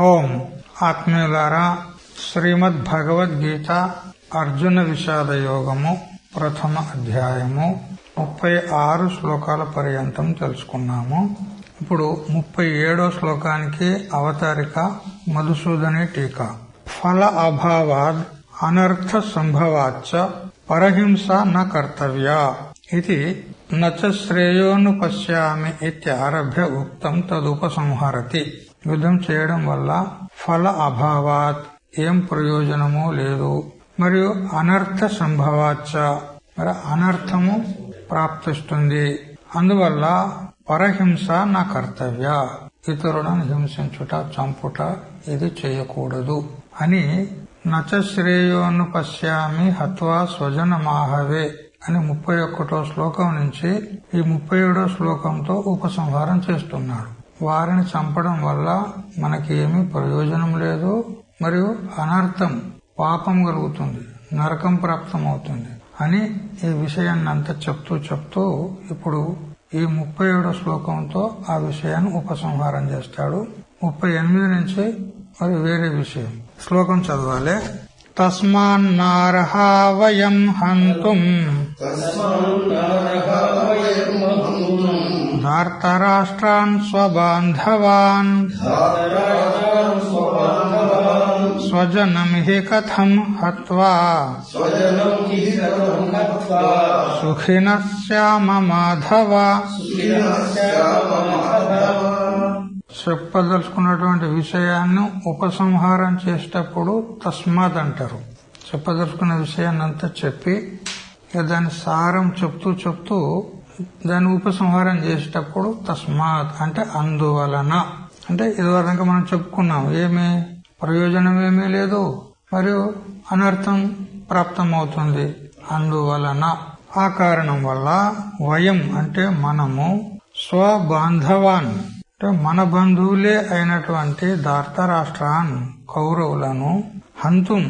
ఓం ఆత్మీయులారా, శ్రీమద్ భగవద్గీత అర్జున విషాద యోగము ప్రథమ అధ్యాయము 36 శ్లోకాల పర్యంతం తెలుసుకున్నాము. ఇప్పుడు 37వ శ్లోకానికి అవతారిక మధుసూదని టీకా. ఫల అభావాద్ అనర్థ సంభవాచ్చ పరహింస న కర్తవ్య ఇది నచ శ్రేయోనుపశ్యామి ఇత్యారభ్య ఉక్తం తదుపసంహరతి. యుద్ధం చేయడం వల్ల ఫల అభావాత్ ఏం ప్రయోజనము లేదు, మరియు అనర్థ సంభవాచ్చ మరి అనర్థము ప్రాప్తిస్తుంది. అందువల్ల పరహింస నా కర్తవ్య, ఇతరులను హింసించుట చంపుట ఇది చేయకూడదు అని నచ శ్రేయోనుపశ్యామి హత్వా స్వజనమాహవే అని 31వ శ్లోకం నుంచి ఈ 37వ శ్లోకంతో ఉపసంహారం చేస్తున్నాడు. వారిని చంపడం వల్ల మనకి ఏమీ ప్రయోజనం లేదు, మరియు అనర్థం పాపం కలుగుతుంది, నరకం ప్రాప్తమవుతుంది అని ఈ విషయాన్నంతా చెప్తూ ఇప్పుడు ఈ 37వ శ్లోకంతో ఆ విషయాన్ని ఉపసంహారం చేస్తాడు. 38 నుంచి మరి వేరే విషయం శ్లోకం చదవాలి. తస్మాన్నర్హా వయం హంతుం ధార్తరాష్ట్రాన్ స్వబాంధవాన్ స్వజనం హి కథం హత్వా సుఖినః స్యామ మాధవ. చెప్పదలుచుకున్నటువంటి విషయాన్ని ఉపసంహారం చేసేటప్పుడు తస్మాత్ అంటారు. చెప్పదలుచుకున్న విషయాన్ని అంతా చెప్పి దాని సారం చెప్తూ దాన్ని ఉపసంహారం చేసేటప్పుడు తస్మాత్ అంటే అందువలన, అంటే ఇదివరకు మనం చెప్పుకున్నాం ఏమీ ప్రయోజనం ఏమీ లేదు, మరియు అనర్థం ప్రాప్తమవుతుంది. అందువలన ఆ కారణం వల్ల వయం అంటే మనము స్వబాంధవాన్ అంటే మన బంధువులే అయినటువంటి ధార్తరాష్ట్రాన్ కౌరవులను హంతుం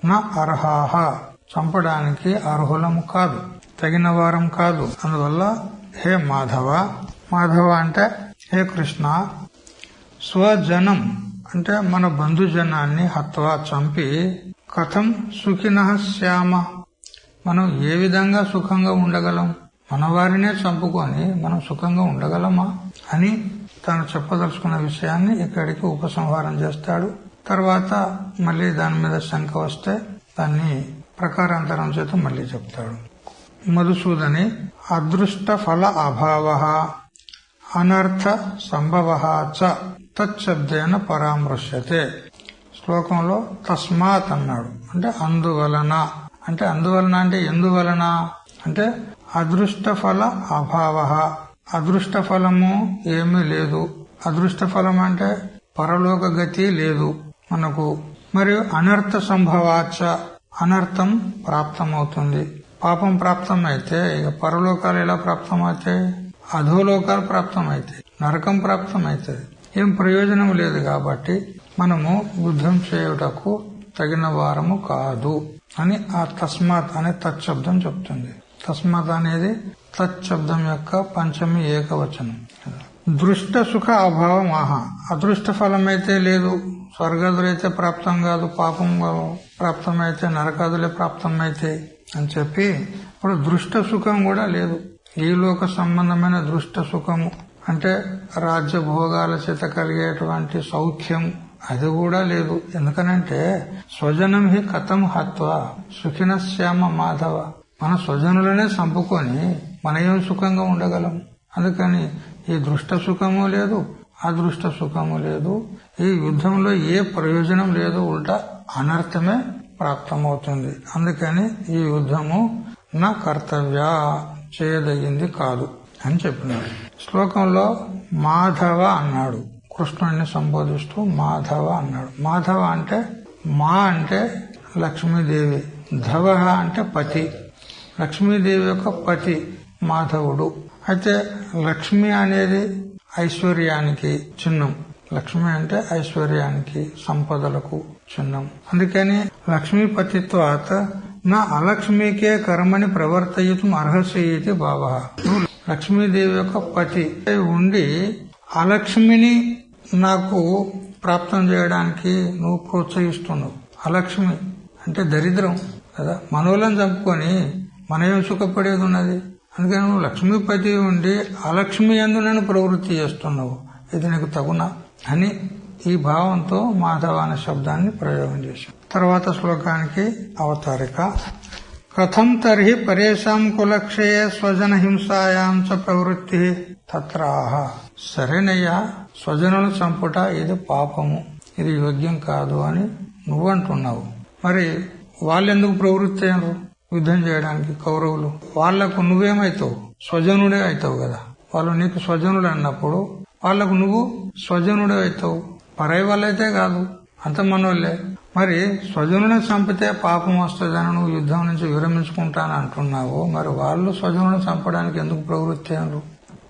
న అర్హాహ చంపడానికి అర్హులము కాదు, తగిన వారం కాదు. అందువల్ల హే మాధవ అంటే హే కృష్ణ, స్వజనం అంటే మన బంధుజనాన్ని హత్వా చంపి కథం సుఖినః శ్యామ మనం ఏ విధంగా సుఖంగా ఉండగలం, మన వారినే చంపుకొని మనం సుఖంగా ఉండగలమా అని తాను చెప్పదలుచుకున్న విషయాన్ని ఇక్కడికి ఉపసంహారం చేస్తాడు. తర్వాత మళ్లీ దాని మీద శంక వస్తే దాన్ని ప్రకారాంతరం చేత మళ్లీ చెప్తాడు. మధుసూదని అదృష్ట ఫల అభావ అనర్థ సంభవ చ తచ్చబ్దేన పరామృశ్యతే. శ్లోకంలో తస్మాత్ అన్నాడు అంటే అందువలన, అంటే అందువలన అంటే ఎందువలన అంటే అదృష్ట ఫల అభావ, అదృష్ట ఫలము ఏమీ లేదు. అదృష్ట ఫలం అంటే పరలోక గతి లేదు మనకు. మరియు అనర్థ సంభవాచ అనర్థం ప్రాప్తమవుతుంది. పాపం ప్రాప్తమైతే ఇక పరలోకాలు ఎలా ప్రాప్తమవుతాయి, అధోలోకాలు ప్రాప్తమైతాయి, నరకం ప్రాప్తమవుతుంది. ఏం ప్రయోజనం లేదు. కాబట్టి మనము యుద్ధం చేయుటకు తగిన వారము కాదు అని ఆ తస్మాత్ అనే తత్శబ్దం చెప్తుంది. తస్మాత్ అనేది తత్శబ్దం యొక్క పంచమి ఏకవచనం. దృష్ట సుఖ అభావం ఆహా, అదృష్ట ఫలమైతే లేదు, స్వర్గాదులైతే ప్రాప్తం కాదు, పాపం ప్రాప్తమైతే నరకాదులే ప్రాప్తమైతే అని చెప్పి ఇప్పుడు దృష్ట సుఖం కూడా లేదు. ఈ లోక సంబంధమైన దృష్ట సుఖము అంటే రాజ్య భోగాల చేత కలిగేటువంటి సౌఖ్యం అది కూడా లేదు. ఎందుకనంటే స్వజనం హి కథం హత్వా సుఖినః శ్యామ మాధవ, మన స్వజనులనే చంపుకొని మన ఏం సుఖంగా ఉండగలం. అందుకని ఈ దృష్ట సుఖము లేదు, అదృష్ట సుఖము లేదు. ఈ యుద్ధంలో ఏ ప్రయోజనం లేదు, ఉల్టా అనర్థమే ప్రాప్తమవుతుంది. అందుకని ఈ యుద్ధము నా కర్తవ్య చేయదగింది కాదు అని చెప్పినాడు. శ్లోకంలో మాధవ అన్నాడు, కృష్ణుడిని సంబోధిస్తూ మాధవ అన్నాడు. మాధవ అంటే మా అంటే లక్ష్మీదేవి, ధవ అంటే పతి, లక్ష్మీదేవి యొక్క పతి మాధవుడు. అయితే లక్ష్మి అనేది ఐశ్వర్యానికి చిహ్నం. లక్ష్మి అంటే ఐశ్వర్యానికి సంపదలకు చిహ్నం. అందుకని లక్ష్మీపతిత్వాత్ నా అలక్ష్మీకే కర్మని ప్రవర్తయితుం అర్హసి ఇది భావ. లక్ష్మీదేవి యొక్క పతి ఉండి అలక్ష్మిని నాకు ప్రాప్తం చేయడానికి నువ్వు ప్రోత్సహిస్తున్నావు. అలక్ష్మి అంటే దరిద్రం కదా. మనోళ్ళని చంపుకొని మనమేం సుఖపడేది ఉన్నది. అందుకని నువ్వు లక్ష్మీపతి ఉండి అలక్ష్మి యందు నేను ప్రవృత్తి చేస్తున్నావు. ఇది నీకు తగునా అని ఈ భావంతో మాధవ అనే శబ్దాన్ని ప్రయోగం చేశాం. తర్వాత శ్లోకానికి అవతారిక. కథం తర్హి పరేషాం కులక్షయే స్వజన హింసాయాం చ ప్రవృత్తి తత్రాహ. సరేనయ్యా, స్వజనులను చంపుట ఇది పాపము, ఇది యోగ్యం కాదు అని నువ్వంటున్నావు. మరి వాళ్ళెందుకు ప్రవృత్తి అయ్యారు యుద్ధం చేయడానికి? కౌరవులు. వాళ్లకు నువ్వేమైతావు? స్వజనుడే అవుతావు కదా. వాళ్ళు నీకు స్వజనుడు అన్నప్పుడు వాళ్లకు నువ్వు స్వజనుడే అవుతావు. పరాయి వాళ్ళైతే కాదు, అంత మనోళ్లే. మరి స్వజనుని చంపితే పాపం వస్తుందని నువ్వు యుద్ధం నుంచి విరమించుకుంటాను అంటున్నావు. మరి వాళ్ళు స్వజనుని చంపడానికి ఎందుకు ప్రవృత్తి అన్నారు?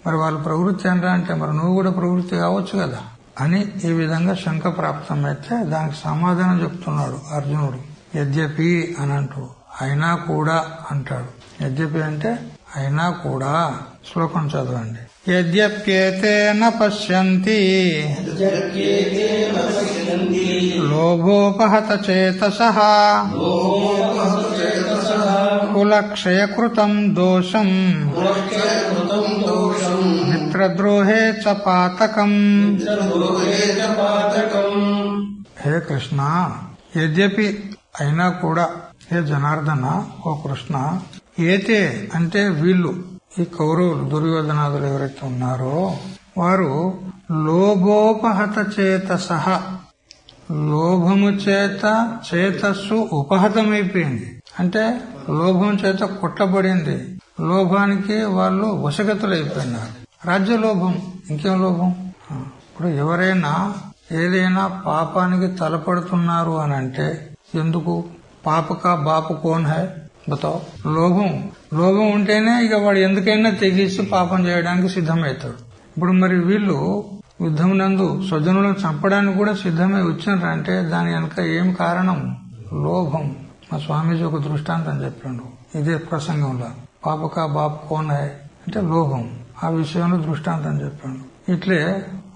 మరి వాళ్ళు ప్రవృత్తి అనరా అంటే మరి నువ్వు కూడా ప్రవృత్తి కావచ్చు కదా అని ఈ విధంగా శంక ప్రాప్తమైతే దానికి సమాధానం చెప్తున్నాడు అర్జునుడు. యద్యపి అని అంటూ అయినా కూడా అంటాడు. యద్యపి అంటే అయినా కూడా. శ్లోకం చదవండి. యద్యప్యేతేన పశ్యంతి లోభోపహత చేతసః కులక్షయకృతం దోషం మిత్రద్రోహే చ పాతకం. హే కృష్ణ, యద్యపి అయినా కూడా, హే జనార్దన, ఓ కృష్ణ, ఏతే అంటే వీళ్ళు, ఈ కౌరవులు దుర్యోధనాదులు ఎవరైతే ఉన్నారో వారు లోభోపహత చేతసః, లోభము చేత చేతస్సు ఉపహతమైపోయింది. అంటే లోభం చేత కొట్టబడింది. లోభానికి వాళ్ళు వశగతులైపోయినారు. రాజ్య లోభం, ఇంకేం లోభం? ఇప్పుడు ఎవరైనా ఏదైనా పాపానికి తలపడుతున్నారు అని అంటే ఎందుకు? పాపకా బాపు కోన్ హై బతావ్. లోభం ఉంటేనే ఇక వాడు ఎందుకైనా తెగించి పాపం చేయడానికి సిద్ధమవుతాడు. ఇప్పుడు మరి వీళ్ళు యుద్ధం నందు స్వజనులను చంపడానికి కూడా సిద్ధమై వచ్చినారంటే దాని వెనక ఏం కారణం? లోభం. మా స్వామీజీ ఒక దృష్టాంతం చెప్పాడు ఇదే ప్రసంగంలో. పాపకా బాపు కోన్ హై అంటే లోభం. ఆ విషయంలో దృష్టాంతం చెప్పాడు. ఇట్లే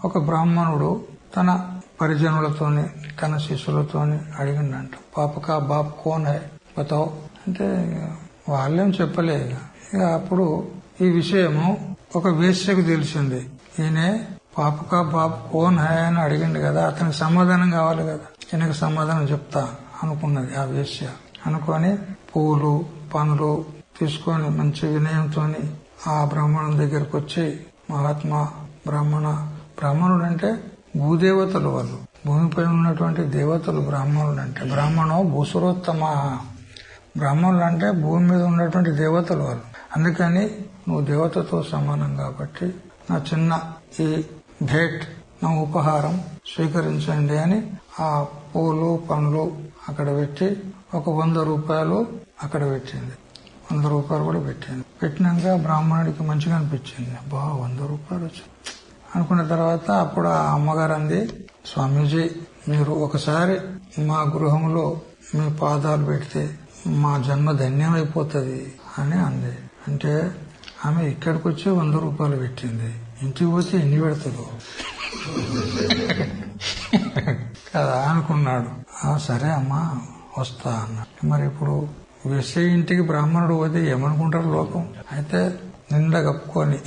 ఒక బ్రాహ్మణుడు తన పరిజనులతోని తన శిష్యులతోని అడిగిందంట, పాపకా బాప్ కోన్ హై బతావ్ అంటే వాళ్ళేం చెప్పలే. ఇక అప్పుడు ఈ విషయము ఒక వేశ్యకు తెలిసింది. ఈయనే పాపకా బాప్ కోన్ హై అని అడిగింది కదా, అతనికి సమాధానం కావాలి కదా, ఈయనకి సమాధానం చెప్తా అనుకున్నది ఆ వేశ్య. అనుకొని పూలు పండ్లు తీసుకొని మంచి వినయంతో ఆ బ్రాహ్మణుని దగ్గరకు వచ్చి, మహాత్మా బ్రాహ్మణుడు అంటే భూదేవతలు, వాళ్ళు భూమిపై ఉన్నటువంటి దేవతలు బ్రాహ్మణులు అంటే. బ్రాహ్మణో భూసురోత్తమ, బ్రాహ్మణులు అంటే భూమి మీద ఉన్నటువంటి దేవతలు వాళ్ళు. అందుకని నువ్వు దేవతతో సమానం కాబట్టి నా చిన్న ఈ భేట్, నా ఉపహారం స్వీకరించండి అని ఆ పూలు పండ్లు అక్కడ పెట్టి ఒక 100 రూపాయలు అక్కడ పెట్టింది. 100 రూపాయలు కూడా పెట్టింది. పెట్టినాక బ్రాహ్మణుడికి మంచిగా అనిపించింది. 100 రూపాయలు వచ్చింది అనుకున్న తర్వాత అప్పుడు ఆ అమ్మగారు అంది, స్వామీజీ మీరు ఒకసారి మా గృహంలో మీ పాదాలు పెడితే మా జన్మ ధన్యమైపోతుంది అని అంది. అంటే ఆమె ఇక్కడికి వచ్చి 100 రూపాయలు పెట్టింది, ఇంటికి పోతే ఎన్ని పెడతాడు కదా అనుకున్నాడు. సరే అమ్మా వస్తా అన్నాడు. మరి ఇప్పుడు వేసే ఇంటికి బ్రాహ్మణుడు పోతే ఏమనుకుంటారు లోకం? అయితే నిండా కప్పుకొని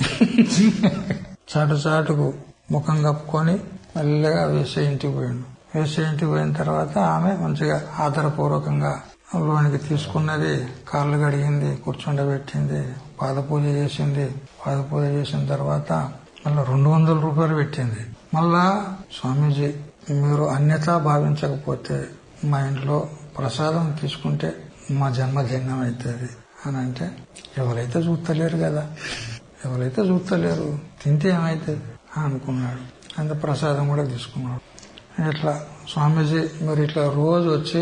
చాటుకు ముఖం కప్పుకొని మెల్లగా వేసే ఇంటికి పోయిండు. వేసే ఇంటికి పోయిన తర్వాత ఆమె మంచిగా ఆదరపూర్వకంగా లోనికి తీసుకున్నది, కాళ్ళు కడిగింది, కూర్చుండబెట్టింది, పాదపూజ చేసింది. పాదపూజ చేసిన తర్వాత మళ్ళా 200 రూపాయలు పెట్టింది. మళ్ళా స్వామీజీ మీరు అన్యతా భావించకపోతే మా ఇంట్లో ప్రసాదం తీసుకుంటే మా జన్మ ధన్యం అవుతుంది అని అంటే, ఎవరైతే చూస్తలేరు కదా, ఎవరైతే చూస్తలేరు తింటే ఏమైతుంది అనుకున్నాడు. అంత ప్రసాదం కూడా తీసుకున్నాడు. ఇట్లా స్వామీజీ మీరు ఇట్లా రోజు వచ్చి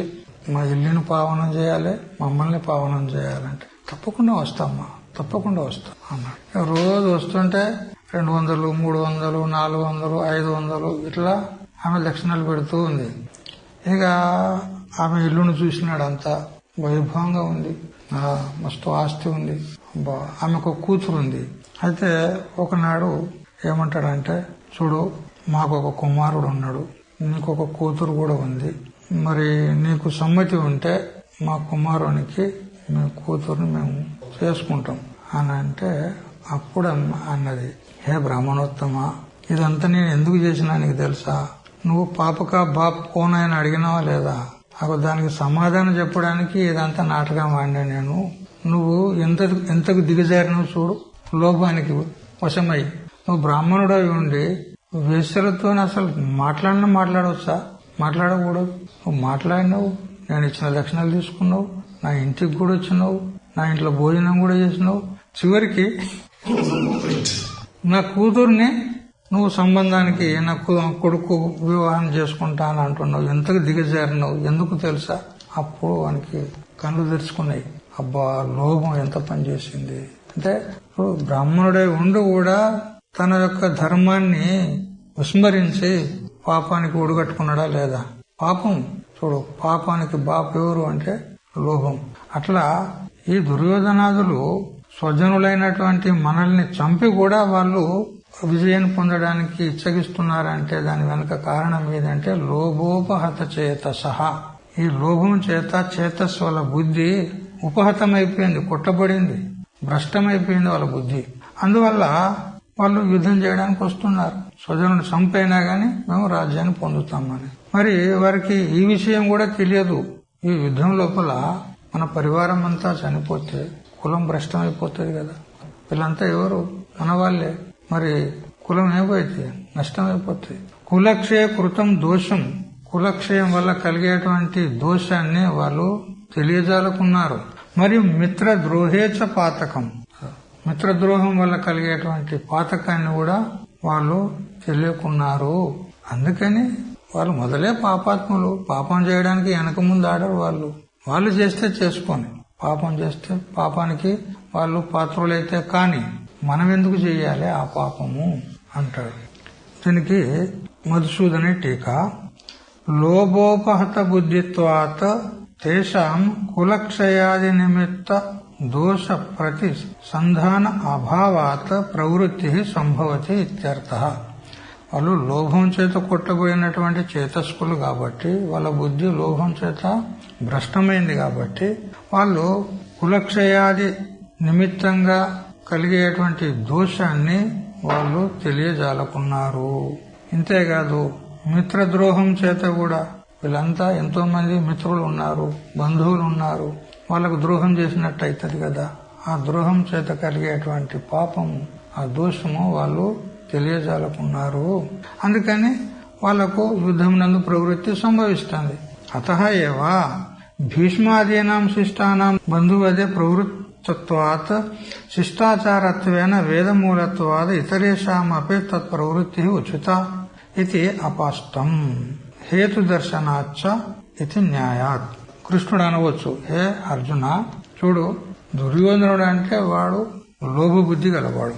మా ఇల్లుని పావనం చేయాలి, మమ్మల్ని పావనం చేయాలంటే తప్పకుండా వస్తామ్మా, తప్పకుండా వస్తాం అన్నాడు. రోజు వస్తుంటే 200, 300, 400, 500 ఇట్లా ఆమె లక్షణాలు పెడుతూ ఉంది. ఇక ఆమె ఇల్లును చూసినాడు, అంతా వైభవంగా ఉంది, మస్తు ఆస్తి ఉంది, ఆమెకు కూతురు ఉంది. అయితే ఒకనాడు ఏమంటాడంటే, చూడు మాకు ఒక కుమారుడు ఉన్నాడు, నీకు ఒక కూతురు కూడా ఉంది, మరి నీకు సమ్మతి ఉంటే మా కుమారునికి మీ కూతురుని మేము చేసుకుంటాం అని అంటే అప్పుడు అన్నది, హే బ్రాహ్మణోత్తమ, ఇదంతా నేను ఎందుకు చేసినా నీకు తెలుసా? నువ్వు పాపకా బాప్ కోనని అడిగినావా లేదా? దానికి సమాధానం చెప్పడానికి ఇదంతా నాటకం ఆడినా నేను. నువ్వు ఎంతకు దిగజారినవు చూడు, లోభానికి వశమై. నువ్వు బ్రాహ్మణుడై ఉండి వేశ్యలతో అసలు మాట్లాడవచ్చా? మాట్లాడకూడదు. నువ్వు మాట్లాడినావు, నేను ఇచ్చిన దక్షిణాలు తీసుకున్నావు, నా ఇంటికి కూడా వచ్చినావు, నా ఇంట్లో భోజనం కూడా చేసినావు, చివరికి నా కూతుర్ని నువ్వు సంబంధానికి నా కొడుకు వివాహం చేసుకుంటాను అంటున్నావు. ఎంతకు దిగజారినావు, ఎందుకు తెలుసా? అప్పుడు వానికి కళ్ళు తెరుచుకున్నాయి. అబ్బా, లోభం ఎంత పనిచేసింది అంటే, బ్రాహ్మణుడై ఉండి కూడా తన యొక్క ధర్మాన్ని విస్మరించి పాపానికి ఒడిగట్టుకున్నాడా లేదా? పాపం చూడు, పాపానికి బాపు ఎవరు అంటే లోభం. అట్లా ఈ దుర్యోధనాదులు స్వజనులైనటువంటి మనల్ని చంపి కూడా వాళ్ళు విజయాన్ని పొందడానికి ఇచ్చగిస్తున్నారంటే దాని వెనుక కారణం ఏదంటే లోభోపహత చేతసః. ఈ లోభం చేత చేతస్సు వాళ్ళ బుద్ధి ఉపహతమైపోయింది, కొట్టబడింది, భ్రష్టమైపోయింది వాళ్ళ బుద్ధి. అందువల్ల వాళ్ళు యుద్ధం చేయడానికి వస్తున్నారు. స్వజనుని చంపైనా గాని మేము రాజ్యాన్ని పొందుతామని. మరి వారికి ఈ విషయం కూడా తెలియదు. ఈ యుద్ధం లోపల మన పరివారం అంతా చనిపోతే కులం భ్రష్టమైపోతుంది కదా. వీళ్ళంతా ఎవరు? మన వాళ్ళే. మరి కులం ఏమైతే నష్టమైపోతుంది. కులక్షయ కృతం దోషం, కులక్షయం వల్ల కలిగేటువంటి దోషాన్ని వాళ్ళు తెలియజాలకున్నారు. మరియు మిత్రద్రోహేచ పాతకం, మిత్రద్రోహం వల్ల కలిగేటువంటి పాతకాన్ని కూడా వాళ్ళు తెలియకున్నారు. అందుకని వాళ్ళు మొదలే పాపాత్ములు. పాపం చేయడానికి వెనక ముందు ఆడరు వాళ్ళు. వాళ్ళు చేస్తే చేసుకొని, పాపం చేస్తే పాపానికి వాళ్ళు పాత్రులైతే కాని మనం ఎందుకు చెయ్యాలి ఆ పాపము అంటాడు. దీనికి మధుసూదనే టీకా, లోభోపహత బుద్ధిత్వాత్ తేషాం కులక్షయాది నిమిత్త దోష ప్రతి సంధాన అభావాత్ ప్రవృత్తి సంభవతి ఇత్యర్థః. వాళ్ళు లోభం చేత కొట్టబోయినటువంటి చేతస్కులు కాబట్టి, వాళ్ళ బుద్ధి లోభం చేత భ్రష్టమైంది కాబట్టి వాళ్ళు కులక్షయాది నిమిత్తంగా కలిగేటువంటి దోషాన్ని వాళ్ళు తెలియజాలకున్నారు. ఇంతేకాదు మిత్రద్రోహం చేత కూడా, వీళ్ళంతా ఎంతో మంది మిత్రులు ఉన్నారు, బంధువులు ఉన్నారు, వాళ్ళకు ద్రోహం చేసినట్టు అవుతుంది కదా. ఆ ద్రోహం చేత కలిగేటువంటి పాపము, ఆ దోషము వాళ్ళు తెలియజాలకున్నారు. అందుకని వాళ్లకు యుద్ధం నందు ప్రవృత్తి సంభవిస్తుంది. అతః ఏవ భీష్మాదీనాం శిష్టానాం బంధువదే ప్రవృత్తత్వాత్ శిష్టాచారత్వేన వేదమూలత్వాద్ ఇతరేషామపి తత్ప్రవృత్తి ఉచిత ఇది అపాష్టం హేతుదర్శనాచ్చ ఇది న్యాయాత్. కృష్ణుడు అనవచ్చు, హే అర్జున, చూడు, దుర్యోధనుడు అంటే వాడు లోభబుద్ధి గలవాడు.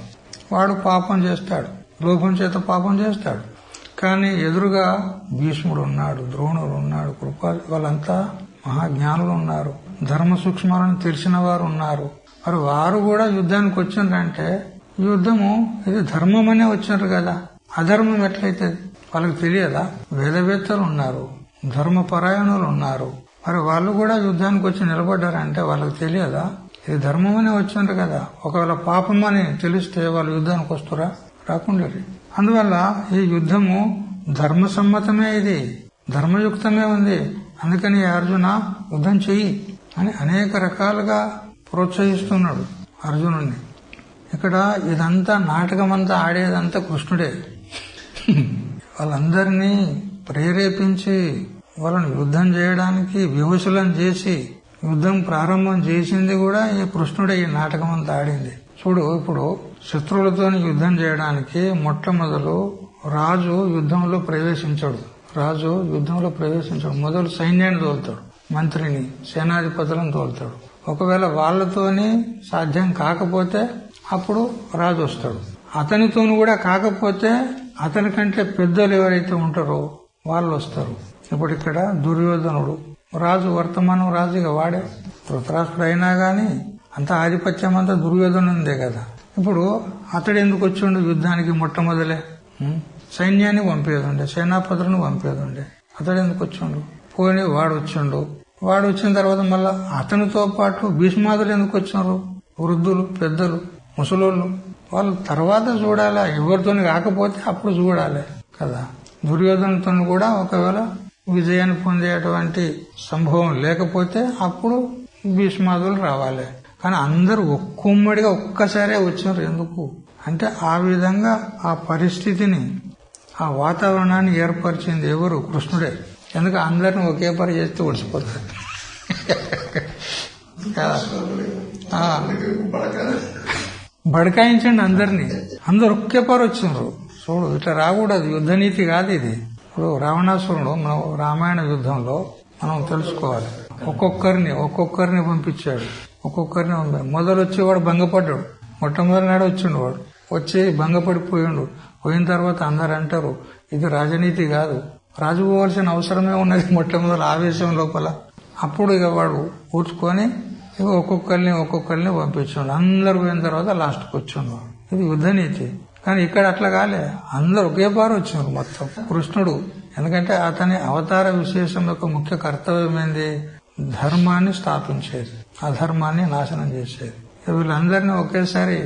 వాడు పాపం చేస్తాడు, లోభం చేత పాపం చేస్తాడు. కానీ ఎదురుగా భీష్ముడు ఉన్నాడు, ద్రోణుడు ఉన్నాడు, వాళ్ళంతా మహాజ్ఞానులు ఉన్నారు, ధర్మ సూక్ష్మాలను తెలిసిన వారు ఉన్నారు. మరి వారు కూడా యుద్ధానికి వచ్చిండ్రంటే యుద్ధము ఇది ధర్మం అనే వచ్చినారు కదా. అధర్మం ఎట్లయితుంది? వాళ్ళకి తెలియదా? వేదవేత్తలు ఉన్నారు, ధర్మపరాయణులు ఉన్నారు. మరి వాళ్ళు కూడా యుద్ధానికి వచ్చి నిలబడ్డారంటే వాళ్ళకి తెలియదా? ఇది ధర్మం అనే వచ్చిండ్రు కదా. ఒకవేళ పాపం అని తెలిస్తే వాళ్ళు యుద్ధానికి వస్తురా? రాకుండా. అందువల్ల ఈ యుద్ధము ధర్మసమ్మతమే, ఇది ధర్మయుక్తమే ఉంది. అందుకని అర్జున యుద్ధం చెయ్యి అని అనేక రకాలుగా ప్రోత్సహిస్తున్నాడు అర్జునుడిని. ఇక్కడ ఇదంతా నాటకమంతా ఆడేదంతా కృష్ణుడే. వాళ్ళందరినీ ప్రేరేపించి వాళ్ళని యుద్ధం చేయడానికి వివశులను చేసి యుద్ధం ప్రారంభం చేసింది కూడా ఈ కృష్ణుడే. ఈ నాటకం అంతా ఆడింది చూడు. ఇప్పుడు శత్రువులతో యుద్ధం చేయడానికి మొట్టమొదలు రాజు యుద్ధంలో ప్రవేశించాడు. మొదలు సైన్యాన్ని తోలుతాడు, మంత్రిని, సేనాధిపతులను తోలుతాడు. ఒకవేళ వాళ్లతోని సాధ్యం కాకపోతే అప్పుడు రాజు వస్తాడు. అతనితోని కూడా కాకపోతే అతని కంటే పెద్దలు ఎవరైతే ఉంటారో వాళ్ళు వస్తారు. ఇప్పుడు ఇక్కడ దుర్యోధనుడు రాజు, వర్తమానం రాజుగా వాడే. ధృతరాష్ట్రుడు అయినా గాని అంత ఆధిపత్యం అంతా దుర్యోధనుందే కదా. ఇప్పుడు అతడు ఎందుకు వచ్చిండు యుద్ధానికి మొట్టమొదలే? సైన్యాన్ని పంపేదుండే, సేనాపతులను పంపేదుండే. అతడు ఎందుకు వచ్చిండు? పోనీ వాడు వచ్చిండు. వాడు వచ్చిన తర్వాత మళ్ళా అతనితో పాటు భీష్మాదులు ఎందుకు వచ్చినారు? వృద్ధులు, పెద్దలు, ముసలోళ్ళు. వాళ్ళు తర్వాత చూడాలా, ఎవరితోని కాకపోతే అప్పుడు చూడాలి కదా. దుర్యోధనతో కూడా ఒకవేళ విజయాన్ని పొందేటువంటి సంభవం లేకపోతే అప్పుడు భీష్మాదులు రావాలి. కానీ అందరూ ఒక్కమ్మడిగా ఒక్కసారే వచ్చినారు. ఎందుకు అంటే ఆ విధంగా ఆ పరిస్థితిని, ఆ వాతావరణాన్ని ఏర్పరిచింది ఎవరు? కృష్ణుడే. ఎందుకు అందరిని ఒకే పని చేస్తే ఒడిసిపోతారు. బడకాయించండి అందరినీ. అందరు ఒకే పని వచ్చినారు. చూడు, ఇట్లా రాకూడదు. యుద్ధ నీతి కాదు ఇది. ఇప్పుడు రావణాసురుడు మనం రామాయణ యుద్ధంలో మనం తెలుసుకోవాలి. ఒక్కొక్కరిని పంపించాడు. ఒక్కొక్కరిని మొదలు వచ్చేవాడు భంగపడ్డాడు. మొట్టమొదటి నాడు వచ్చిండు వాడు. వచ్చి భంగపడిపోయిండు. పోయిన తర్వాత అందరు అంటారు ఇది రాజనీతి కాదు, రాజు పోవాల్సిన అవసరమే ఉన్నది మొట్టమొదటి ఆవేశం లోపల. అప్పుడు ఇక వాడు కూర్చుకొని ఇక ఒక్కొక్కరిని పంపించాడు. అందరు పోయిన తర్వాత లాస్ట్కి వచ్చిండు. ఇది యుద్ధనీతి. కానీ ఇక్కడ అట్లా కాలే, అందరు ఒకేపారు వచ్చినారు మొత్తం. కృష్ణుడు ఎందుకంటే అతని అవతార విశేషం యొక్క ముఖ్య కర్తవ్యం ఏంది? ధర్మాన్ని స్థాపించేది, అధర్మాన్ని నాశనం చేసేది. వీళ్ళందరినీ ఒకేసారి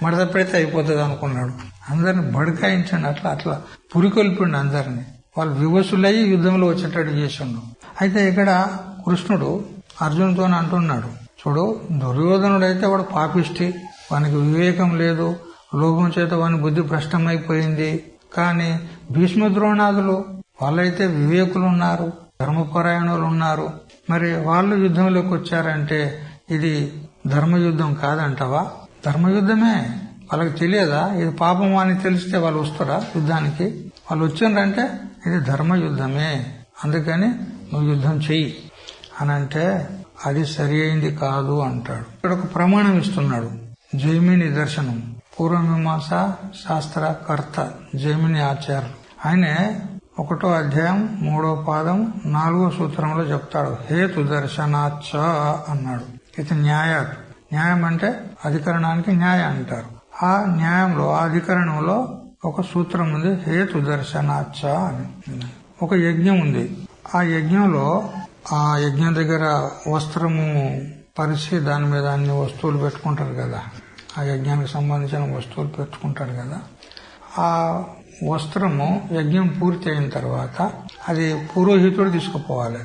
మడత పెడితే అయిపోతుంది అనుకున్నాడు. అందరిని బడకాయించండి, అట్లా పురికొల్పిండు అందరినీ. వాళ్ళు వివసులయ్యి యుద్ధంలో వచ్చేటట్టు చేసిండు. అయితే ఇక్కడ కృష్ణుడు అర్జునుతో అంటున్నాడు, చూడు, దుర్యోధనుడైతే వాడు పాపిష్టి, వానికి వివేకం లేదు, లోభం చేత వాని బుద్ధి భ్రష్టమైపోయింది. కానీ భీష్మ ద్రోణాదులు వాళ్ళైతే వివేకులు ఉన్నారు, ధర్మపరాయణులు ఉన్నారు. మరి వాళ్ళు యుద్ధంలోకి వచ్చారంటే ఇది ధర్మయుద్ధం కాదంటావా? ధర్మయుద్ధమే. వాళ్ళకి తెలియదా ఇది పాపం అని తెలిస్తే వాళ్ళు వస్తారా యుద్ధానికి? వాళ్ళు వచ్చిండ్రంటే ఇది ధర్మయుద్ధమే, అందుకని నువ్వు యుద్ధం చెయ్యి అని అంటే అది సరి అయింది కాదు అంటాడు. ఇక్కడ ఒక ప్రమాణం ఇస్తున్నాడు. జైమిని దర్శనం, పూర్వమీమాంస శాస్త్రకర్త జైమిని ఆచార్యులు. ఆయనే 1వ అధ్యాయం 3వ పాదం 4వ సూత్రంలో చెప్తాడు. హేతు దర్శనాచ్చ అన్నాడు. ఇది న్యాయం అంటే అధికరణానికి న్యాయ అంటారు. ఆ న్యాయంలో, ఆ అధికరణంలో ఒక సూత్రం ఉంది, హేతు దర్శనాచ్చ అని. ఒక యజ్ఞం ఉంది. ఆ యజ్ఞంలో, ఆ యజ్ఞం దగ్గర వస్త్రము పరిచి దాని మీద అన్ని వస్తువులు పెట్టుకుంటారు కదా, ఆ యజ్ఞానికి సంబంధించిన వస్తువులు పెట్టుకుంటారు కదా. ఆ వస్త్రము యజ్ఞం పూర్తి అయిన తర్వాత అది పురోహితుడు తీసుకుపోవాలి.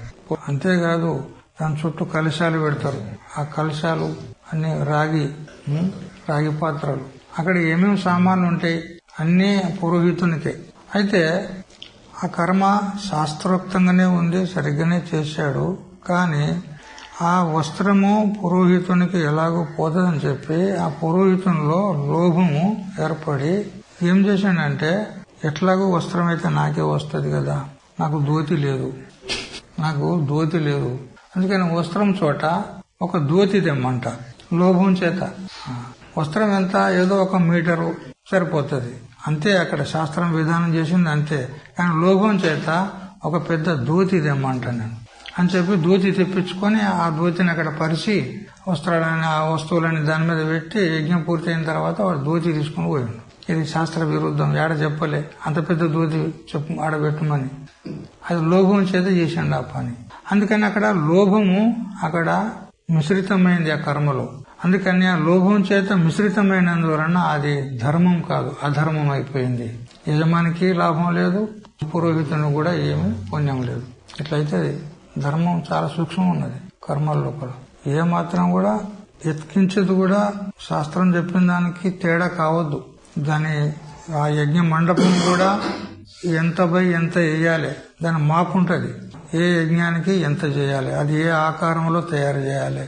అంతేకాదు దాని చుట్టూ కలశాలు పెడతారు. ఆ కలశాలు అన్ని రాగి పాత్రలు. అక్కడ ఏమేమి సామాన్లు ఉంటాయి అన్నీ పురోహితునికే. అయితే ఆ కర్మ శాస్త్రోక్తంగానే ఉంది, సరిగ్గానే చేశాడు. కానీ ఆ వస్త్రము పురోహితునికి ఎలాగో పోతుందని చెప్పి ఆ పురోహితునిలో లోభము ఏర్పడి ఏం చేశాడంటే, ఎట్లాగో వస్త్రం అయితే నాకే వస్తుంది కదా, నాకు ధోతి లేదు, అందుకని వస్త్రం చోట ఒక ధోతి తెమ్మంట. లోభం చేత వస్త్రం ఎంత, ఏదో 1 మీటరు సరిపోతుంది అంతే. అక్కడ శాస్త్రం విధానం చేసింది అంతే. కానీ లోభం చేత ఒక పెద్ద ధోతి తెమ్మంట నేను అని చెప్పి ధోతి తెప్పించుకొని ఆ ధోతిని అక్కడ పరిచి వస్త్రాలని, ఆ వస్తువులని దాని మీద పెట్టి యజ్ఞం పూర్తయిన తర్వాత వాడు ధోతి తీసుకుని పోయిండు. ఇది శాస్త్ర విరుద్ధం. ఏడ చెప్పలే అంత పెద్ద ధోతి ఆడబెట్టమని. అది లోభం చేత చేసిండు ఆ పని. అందుకని అక్కడ లోభము అక్కడ మిశ్రితమైంది ఆ కర్మలో. అందుకని ఆ లోభం చేత మిశ్రితమైనందువలన అది ధర్మం కాదు, అధర్మం అయిపోయింది. యజమానికి లాభం లేదు, పురోహితునికి కూడా ఏమీ పుణ్యం లేదు. ఇట్లయితే ధర్మం చాలా సూక్ష్మం ఉన్నది కర్మల లోపల. ఏ మాత్రం కూడా ఎత్కించేది కూడా శాస్త్రం చెప్పిన దానికి తేడా కావద్దు. దాని ఆ యజ్ఞ మండపం కూడా ఎంత బై ఎంత వేయాలి, దాని మాపు ఉంటది. ఏ యజ్ఞానికి ఎంత చేయాలి, అది ఏ ఆకారంలో తయారు చేయాలి,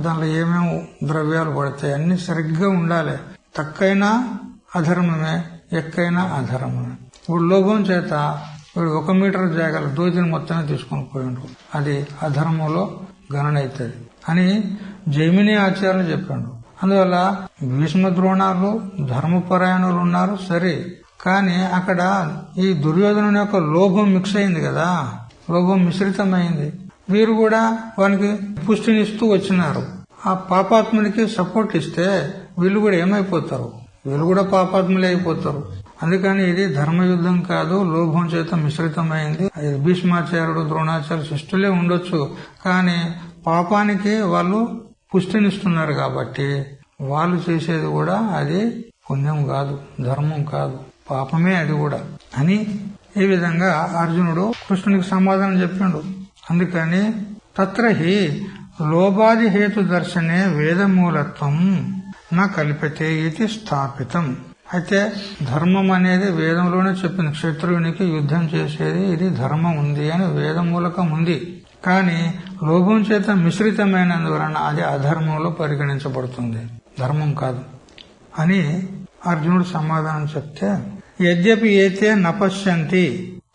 దానిలో ఏమేమి ద్రవ్యాలు పడతాయి, అన్ని సరిగ్గా ఉండాలి. తక్కైనా అధర్మమే, ఎక్కైనా అధర్మమే. ఇప్పుడు లోభం చేత వీడు 1 మీటర్ జాగాల దోతిని మొత్తమే తీసుకొని పోయిండు, అది అధర్మంలో గణన అవుతుంది అని జైమిని ఆచార్యులు చెప్పాడు. అందువల్ల భీష్మ ద్రోణాలు ధర్మపరాయణులు ఉన్నారు సరే, కానీ అక్కడ ఈ దుర్యోధను యొక్క లోభం మిక్స్ అయింది కదా, లోభం మిశ్రితమైంది. వీరు కూడా వానికి పుష్టినిస్తూ వచ్చినారు. ఆ పాపాత్మునికి సపోర్ట్ ఇస్తే వీళ్ళు కూడా ఏమైపోతారు, వీళ్ళు కూడా పాపాత్ములే అయిపోతారు. అందుకని ఇది ధర్మయుద్ధం కాదు, లోభం చేత మిశ్రితమైంది. భీష్మాచార్యుడు, ద్రోణాచార్య శిష్టులే ఉండొచ్చు, కానీ పాపానికి వాళ్ళు పుష్టినిస్తున్నారు కాబట్టి వాళ్ళు చేసేది కూడా అది పుణ్యం కాదు, ధర్మం కాదు, పాపమే అది కూడా అని ఈ విధంగా అర్జునుడు కృష్ణునికి సమాధానం చెప్పిండు. అందుకని తత్రహి లోభాది హేతు దర్శనే వేదమూలత్వం నా కల్పితే ఇది స్థాపితం. అయితే ధర్మం అనేది వేదంలోనే చెప్పింది, క్షత్రువునికి యుద్ధం చేసేది ఇది ధర్మం ఉంది అని వేదమూలకం ఉంది. కానీ లోభం చేత మిశ్రితమైనందువలన అది అధర్మంలో పరిగణించబడుతుంది, ధర్మం కాదు అని అర్జునుడు సమాధానం చెప్తే, యద్యపి ఏతే నపశ్యంతి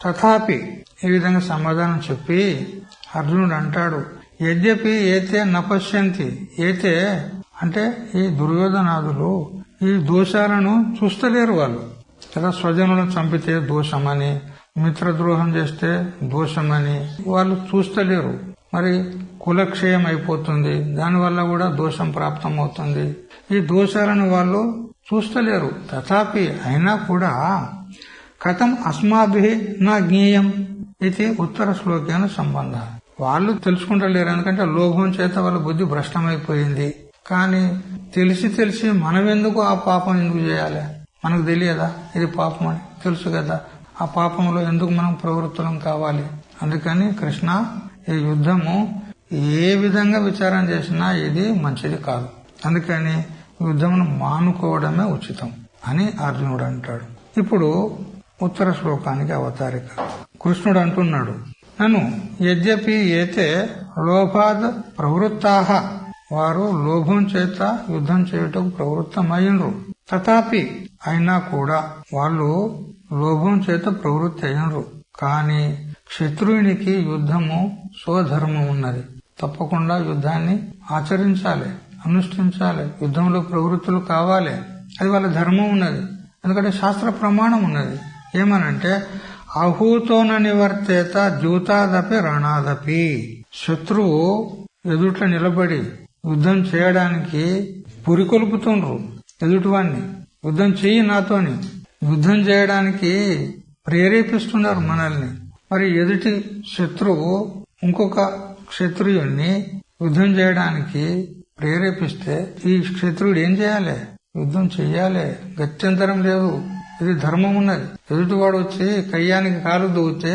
తథాపి, ఈ విధంగా సమాధానం చెప్పి అర్జునుడు అంటాడు, యద్యపి ఏతే నపశ్యంతి, ఏతే అంటే ఈ దుర్యోధనాదులు ఈ దోషాలను చూస్తలేరు. వాళ్ళు కదా స్వజనులను చంపితే దోషమని, మిత్రద్రోహం చేస్తే దోషమని వాళ్ళు చూస్తలేరు. మరి కులక్షయం అయిపోతుంది, దానివల్ల కూడా దోషం ప్రాప్తం అవుతుంది. ఈ దోషాలను వాళ్ళు చూస్తలేరు. తథాపి అయినా కూడా కథం అస్మాభి నా జ్ఞేయం ఇది ఉత్తర శ్లోకేన సంబంధ. వాళ్ళు తెలుసుకుంటలేరు, ఎందుకంటే లోభం చేత వాళ్ళ బుద్ధి భ్రష్టమైపోయింది. కానీ తెలిసి మనమెందుకు ఆ పాపం ఎందుకు చేయాలి? మనకు తెలియదా ఇది పాపం అని? తెలుసు కదా, ఆ పాపంలో ఎందుకు మనం ప్రవృత్తులం కావాలి? అందుకని కృష్ణ, ఈ యుద్ధము ఏ విధంగా విచారం చేసినా ఇది మంచిది కాదు, అందుకని యుద్ధమును మానుకోవడమే ఉచితం అని అర్జునుడు అంటాడు. ఇప్పుడు ఉత్తర శ్లోకానికి అవతారిక. కృష్ణుడు అంటున్నాడు, నన్ను యద్యపి ఏతే లోభాద్ ప్రవృత్తాహ, వారు లోభం చేత యుద్ధం చేయుటకు ప్రవృత్తమైనరు. తథాపి అయినా కూడా వాళ్ళు లోభం చేత ప్రవృత్తి అయినరు. కాని శత్రువునికి యుద్ధము స్వధర్మం ఉన్నది, తప్పకుండా యుద్ధాన్ని ఆచరించాలి, అనుష్ఠించాలి, యుద్ధంలో ప్రవృత్తులు కావాలి, అది వాళ్ళ ధర్మం ఉన్నది. ఎందుకంటే శాస్త్ర ప్రమాణం ఉన్నది. ఏమనంటే అహూతోన నివర్తేత ద్యూతాదపి రణాదపి, శత్రువు ఎదుట నిలబడి యుద్ధం చేయడానికి పురికొల్పుతుండ్రు ఎదుటివాన్ని, యుద్ధం చెయ్యి నాతోని, యుద్ధం చేయడానికి ప్రేరేపిస్తున్నారు మనల్ని. మరి ఎదుటి శత్రువు ఇంకొక క్షత్రియుణ్ణి యుద్ధం చేయడానికి ప్రేరేపిస్తే ఈ క్షత్రువుడు ఏం చేయాలి? యుద్ధం చెయ్యాలి, గత్యంతరం లేదు, ఇది ధర్మం ఉన్నది. ఎదుటివాడు వచ్చి కయ్యానికి కాలు దూగితే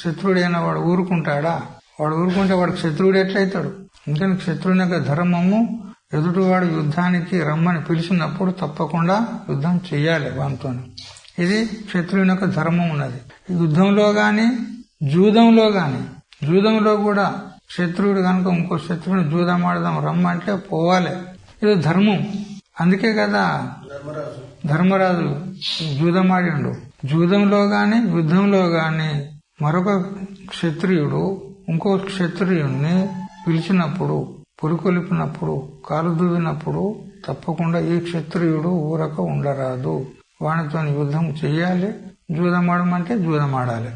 శత్రుడైన వాడు ఊరుకుంటాడా? వాడు ఊరుకుంటే వాడు క్షత్రువుడు ఎట్లయితాడు? అందుకని క్షత్రుని యొక్క ధర్మము, ఎదుటివాడు యుద్ధానికి రమ్మని పిలిచినప్పుడు తప్పకుండా యుద్ధం చెయ్యాలి వానితో. ఇది క్షత్రుని యొక్క ధర్మం ఉన్నది. యుద్ధంలో గాని జూదంలో గాని, జూదంలో కూడా శత్రువుడు కనుక ఇంకో శత్రువుని జూదం ఆడదాం రమ్మంటే పోవాలి, ఇది ధర్మం. అందుకే కదా ధర్మరాజు జూదం ఆడిండు. జూదంలో గాని యుద్ధంలో గాని మరొక క్షత్రియుడు ఇంకో క్షత్రియుణ్ణి పిలిచినప్పుడు, పురికొలిపినప్పుడు, కాలు దువ్వినప్పుడు తప్పకుండా ఈ క్షత్రియుడు ఊరక ఉండరాదు, వానితో యుద్ధం చెయ్యాలి, జూదమాడమంటే జూదమాడాలి.